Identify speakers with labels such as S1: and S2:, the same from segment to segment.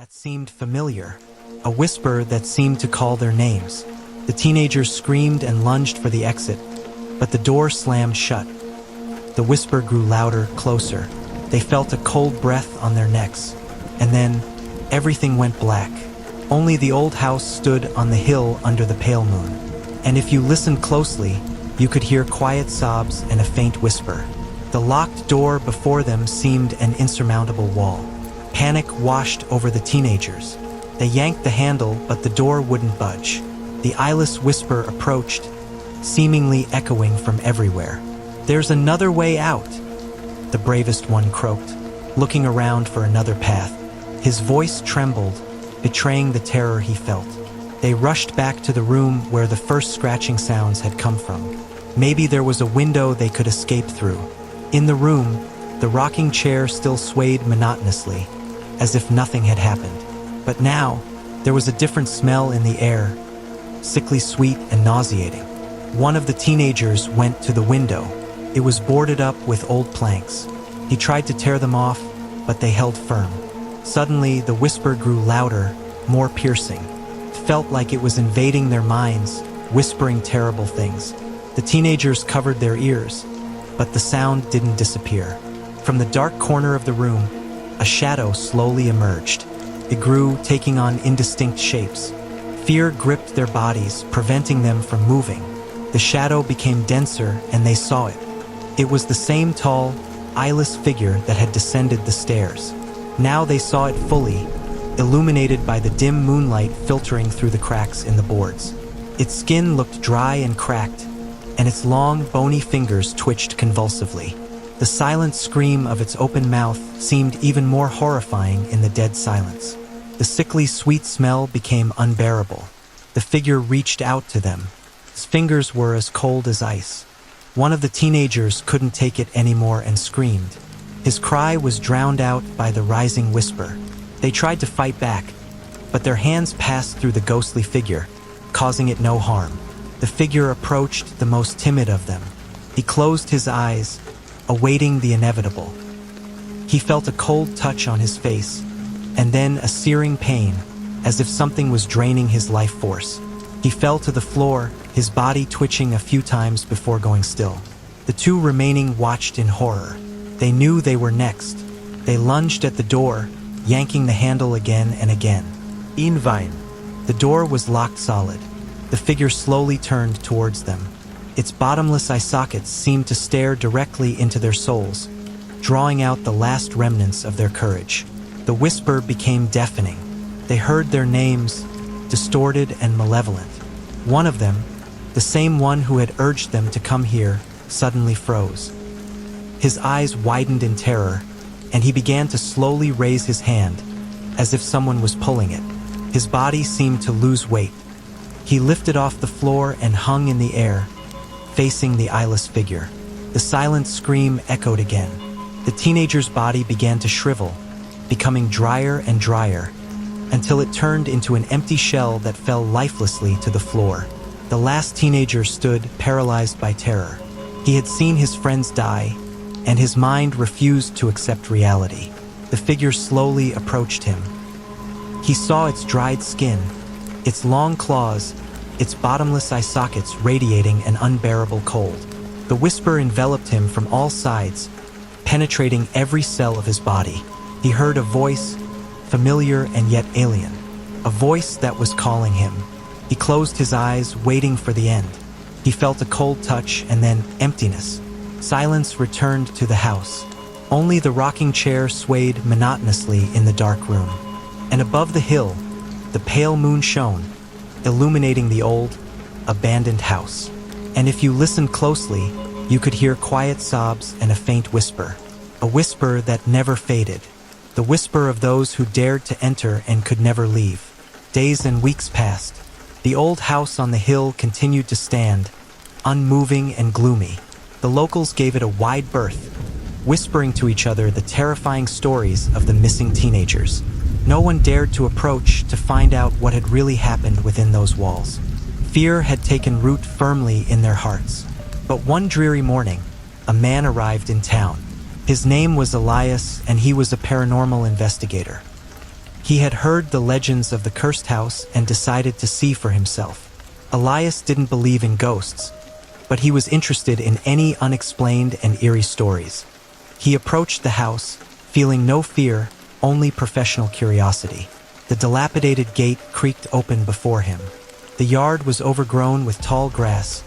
S1: that seemed familiar, a whisper that seemed to call their names. The teenagers screamed and lunged for the exit, but the door slammed shut. The whisper grew louder, closer. They felt a cold breath on their necks, and then everything went black. Only the old house stood on the hill under the pale moon, and if you listened closely, you could hear quiet sobs and a faint whisper. The locked door before them seemed an insurmountable wall. Panic washed over the teenagers. They yanked the handle, but the door wouldn't budge. The eyeless whisper approached, seemingly echoing from everywhere. "There's another way out," the bravest one croaked, looking around for another path. His voice trembled, betraying the terror he felt. They rushed back to the room where the first scratching sounds had come from. Maybe there was a window they could escape through. In the room, the rocking chair still swayed monotonously, as if nothing had happened. But now, there was a different smell in the air, sickly sweet and nauseating. One of the teenagers went to the window. It was boarded up with old planks. He tried to tear them off, but they held firm. Suddenly, the whisper grew louder, more piercing. It felt like it was invading their minds, whispering terrible things. The teenagers covered their ears, but the sound didn't disappear. From the dark corner of the room, a shadow slowly emerged. It grew, taking on indistinct shapes. Fear gripped their bodies, preventing them from moving. The shadow became denser, and they saw it. It was the same tall, eyeless figure that had descended the stairs. Now they saw it fully, illuminated by the dim moonlight filtering through the cracks in the boards. Its skin looked dry and cracked, and its long, bony fingers twitched convulsively. The silent scream of its open mouth seemed even more horrifying in the dead silence. The sickly sweet smell became unbearable. The figure reached out to them. Its fingers were as cold as ice. One of the teenagers couldn't take it anymore and screamed. His cry was drowned out by the rising whisper. They tried to fight back, but their hands passed through the ghostly figure, causing it no harm. The figure approached the most timid of them. He closed his eyes, awaiting the inevitable. He felt a cold touch on his face, and then a searing pain, as if something was draining his life force. He fell to the floor, his body twitching a few times before going still. The two remaining watched in horror. They knew they were next. They lunged at the door, yanking the handle again and again. In vain. The door was locked solid. The figure slowly turned towards them. Its bottomless eye sockets seemed to stare directly into their souls, drawing out the last remnants of their courage. The whisper became deafening. They heard their names, distorted and malevolent. One of them, the same one who had urged them to come here, suddenly froze. His eyes widened in terror, and he began to slowly raise his hand, as if someone was pulling it. His body seemed to lose weight. He lifted off the floor and hung in the air, facing the eyeless figure. The silent scream echoed again. The teenager's body began to shrivel, becoming drier and drier, until it turned into an empty shell that fell lifelessly to the floor. The last teenager stood, paralyzed by terror. He had seen his friends die, and his mind refused to accept reality. The figure slowly approached him. He saw its dried skin, its long claws, its bottomless eye sockets radiating an unbearable cold. The whisper enveloped him from all sides, penetrating every cell of his body. He heard a voice, familiar and yet alien, a voice that was calling him. He closed his eyes, waiting for the end. He felt a cold touch and then emptiness. Silence returned to the house. Only the rocking chair swayed monotonously in the dark room. And above the hill, the pale moon shone, illuminating the old, abandoned house. And if you listened closely, you could hear quiet sobs and a faint whisper, a whisper that never faded, the whisper of those who dared to enter and could never leave. Days and weeks passed. The old house on the hill continued to stand, unmoving and gloomy. The locals gave it a wide berth, whispering to each other the terrifying stories of the missing teenagers. No one dared to approach to find out what had really happened within those walls. Fear had taken root firmly in their hearts. But one dreary morning, a man arrived in town. His name was Elias, and he was a paranormal investigator. He had heard the legends of the cursed house and decided to see for himself. Elias didn't believe in ghosts, but he was interested in any unexplained and eerie stories. He approached the house, feeling no fear, only professional curiosity. The dilapidated gate creaked open before him. The yard was overgrown with tall grass,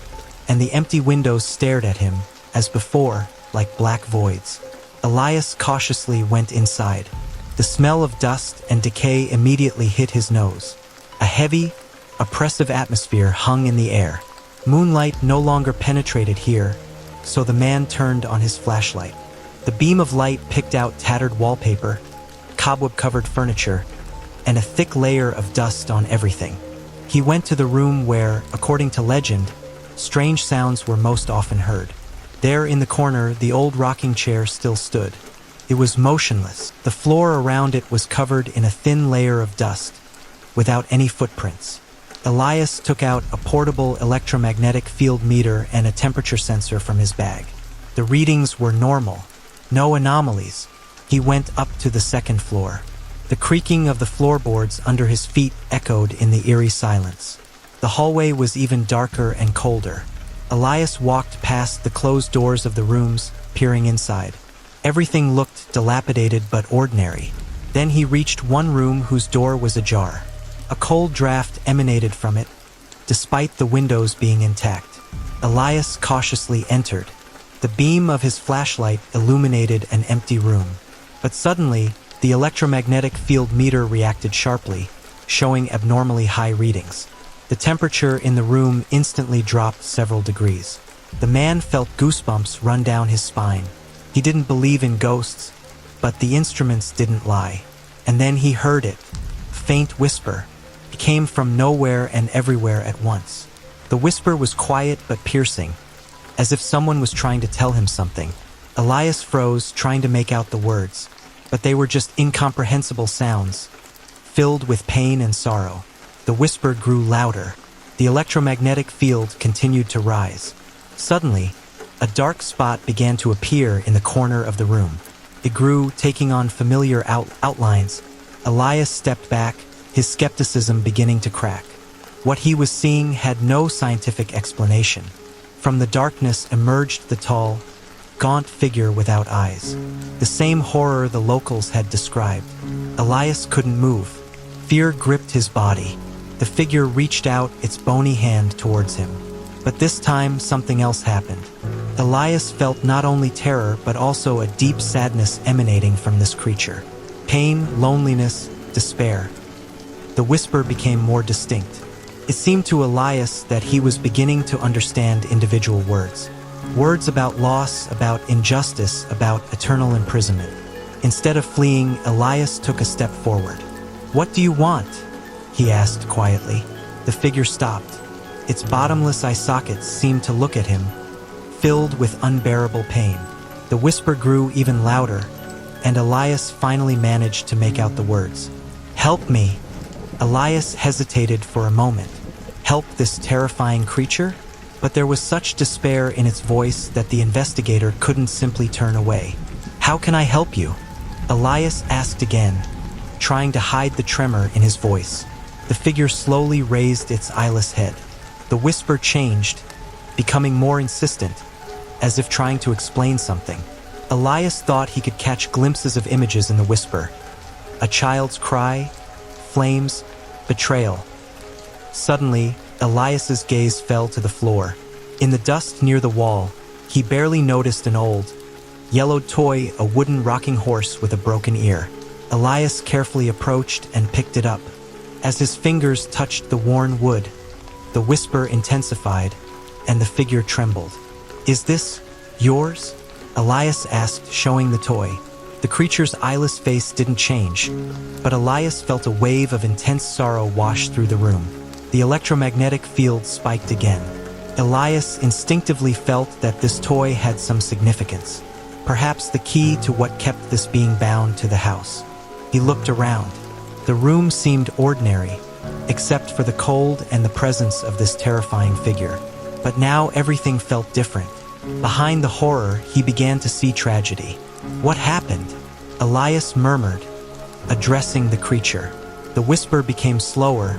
S1: and the empty windows stared at him, as before, like black voids. Elias cautiously went inside. The smell of dust and decay immediately hit his nose. A heavy, oppressive atmosphere hung in the air. Moonlight no longer penetrated here, so the man turned on his flashlight. The beam of light picked out tattered wallpaper, cobweb-covered furniture, and a thick layer of dust on everything. He went to the room where, according to legend, strange sounds were most often heard. There in the corner, the old rocking chair still stood. It was motionless. The floor around it was covered in a thin layer of dust, without any footprints. Elias took out a portable electromagnetic field meter and a temperature sensor from his bag. The readings were normal, no anomalies. He went up to the second floor. The creaking of the floorboards under his feet echoed in the eerie silence. The hallway was even darker and colder. Elias walked past the closed doors of the rooms, peering inside. Everything looked dilapidated but ordinary. Then he reached one room whose door was ajar. A cold draft emanated from it, despite the windows being intact. Elias cautiously entered. The beam of his flashlight illuminated an empty room. But suddenly, the electromagnetic field meter reacted sharply, showing abnormally high readings. The temperature in the room instantly dropped several degrees. The man felt goosebumps run down his spine. He didn't believe in ghosts, but the instruments didn't lie. And then he heard it. A faint whisper. It came from nowhere and everywhere at once. The whisper was quiet but piercing, as if someone was trying to tell him something. Elias froze, trying to make out the words, but they were just incomprehensible sounds, filled with pain and sorrow. The whisper grew louder. The electromagnetic field continued to rise. Suddenly, a dark spot began to appear in the corner of the room. It grew, taking on familiar outlines. Elias stepped back, his skepticism beginning to crack. What he was seeing had no scientific explanation. From the darkness emerged the tall, gaunt figure without eyes. The same horror the locals had described. Elias couldn't move. Fear gripped his body. The figure reached out its bony hand towards him. But this time, something else happened. Elias felt not only terror, but also a deep sadness emanating from this creature. Pain, loneliness, despair. The whisper became more distinct. It seemed to Elias that he was beginning to understand individual words. Words about loss, about injustice, about eternal imprisonment. Instead of fleeing, Elias took a step forward. "What do you want?" he asked quietly. The figure stopped. Its bottomless eye sockets seemed to look at him, filled with unbearable pain. The whisper grew even louder, and Elias finally managed to make out the words. "Help me." Elias hesitated for a moment. Help this terrifying creature? But there was such despair in its voice that the investigator couldn't simply turn away. "How can I help you?" Elias asked again, trying to hide the tremor in his voice. The figure slowly raised its eyeless head. The whisper changed, becoming more insistent, as if trying to explain something. Elias thought he could catch glimpses of images in the whisper. A child's cry, flames, betrayal. Suddenly, Elias's gaze fell to the floor. In the dust near the wall, he barely noticed an old, yellowed toy, a wooden rocking horse with a broken ear. Elias carefully approached and picked it up. As his fingers touched the worn wood, the whisper intensified, and the figure trembled. "Is this yours?" Elias asked, showing the toy. The creature's eyeless face didn't change, but Elias felt a wave of intense sorrow wash through the room. The electromagnetic field spiked again. Elias instinctively felt that this toy had some significance, perhaps the key to what kept this being bound to the house. He looked around. The room seemed ordinary, except for the cold and the presence of this terrifying figure. But now everything felt different. Behind the horror, he began to see tragedy. "What happened?" Elias murmured, addressing the creature. The whisper became slower,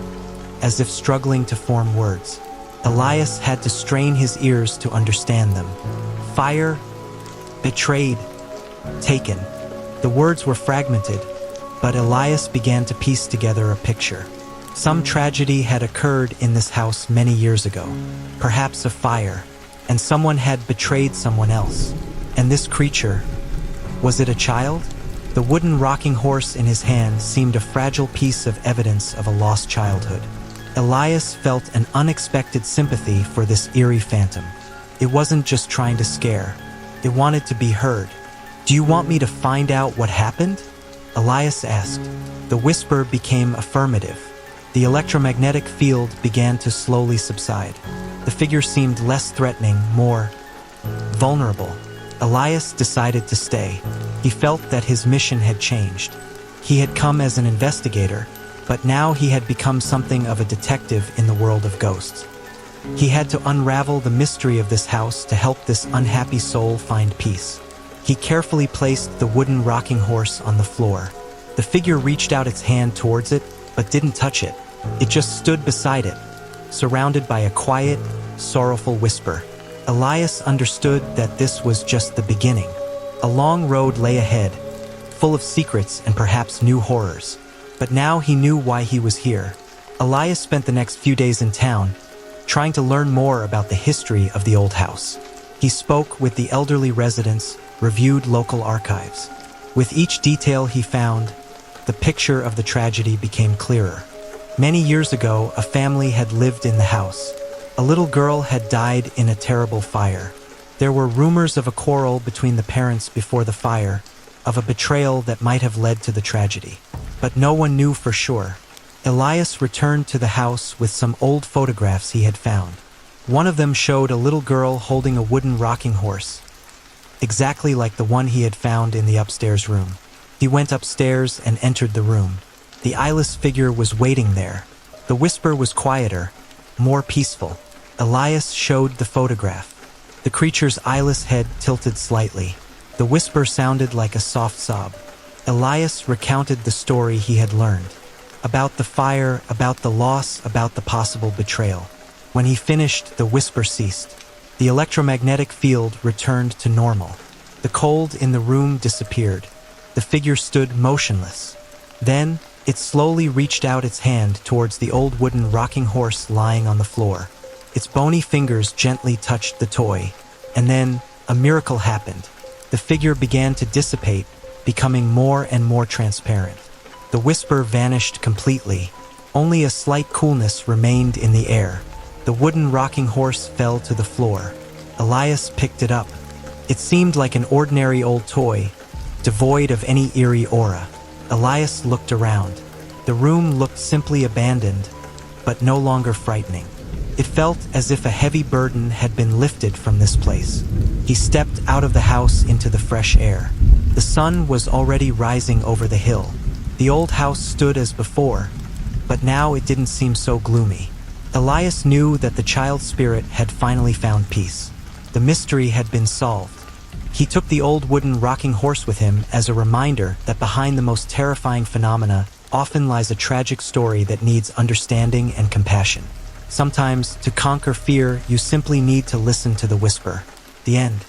S1: as if struggling to form words. Elias had to strain his ears to understand them. Fire, betrayed, taken. The words were fragmented, but Elias began to piece together a picture. Some tragedy had occurred in this house many years ago, perhaps a fire, and someone had betrayed someone else. And this creature, was it a child? The wooden rocking horse in his hand seemed a fragile piece of evidence of a lost childhood. Elias felt an unexpected sympathy for this eerie phantom. It wasn't just trying to scare, it wanted to be heard. "Do you want me to find out what happened?" Elias asked. The whisper became affirmative. The electromagnetic field began to slowly subside. The figure seemed less threatening, more vulnerable. Elias decided to stay. He felt that his mission had changed. He had come as an investigator, but now he had become something of a detective in the world of ghosts. He had to unravel the mystery of this house to help this unhappy soul find peace. He carefully placed the wooden rocking horse on the floor. The figure reached out its hand towards it, but didn't touch it. It just stood beside it, surrounded by a quiet, sorrowful whisper. Elias understood that this was just the beginning. A long road lay ahead, full of secrets and perhaps new horrors. But now he knew why he was here. Elias spent the next few days in town, trying to learn more about the history of the old house. He spoke with the elderly residents, reviewed local archives. With each detail he found, the picture of the tragedy became clearer. Many years ago, a family had lived in the house. A little girl had died in a terrible fire. There were rumors of a quarrel between the parents before the fire, of a betrayal that might have led to the tragedy. But no one knew for sure. Elias returned to the house with some old photographs he had found. One of them showed a little girl holding a wooden rocking horse, exactly like the one he had found in the upstairs room. He went upstairs and entered the room. The eyeless figure was waiting there. The whisper was quieter, more peaceful. Elias showed the photograph. The creature's eyeless head tilted slightly. The whisper sounded like a soft sob. Elias recounted the story he had learned. About the fire, about the loss, about the possible betrayal. When he finished, the whisper ceased. The electromagnetic field returned to normal. The cold in the room disappeared. The figure stood motionless. Then, it slowly reached out its hand towards the old wooden rocking horse lying on the floor. Its bony fingers gently touched the toy, and then a miracle happened. The figure began to dissipate, becoming more and more transparent. The whisper vanished completely. Only a slight coolness remained in the air. The wooden rocking horse fell to the floor. Elias picked it up. It seemed like an ordinary old toy, devoid of any eerie aura. Elias looked around. The room looked simply abandoned, but no longer frightening. It felt as if a heavy burden had been lifted from this place. He stepped out of the house into the fresh air. The sun was already rising over the hill. The old house stood as before, but now it didn't seem so gloomy. Elias knew that the child spirit had finally found peace. The mystery had been solved. He took the old wooden rocking horse with him as a reminder that behind the most terrifying phenomena often lies a tragic story that needs understanding and compassion. Sometimes, to conquer fear, you simply need to listen to the whisper. The end.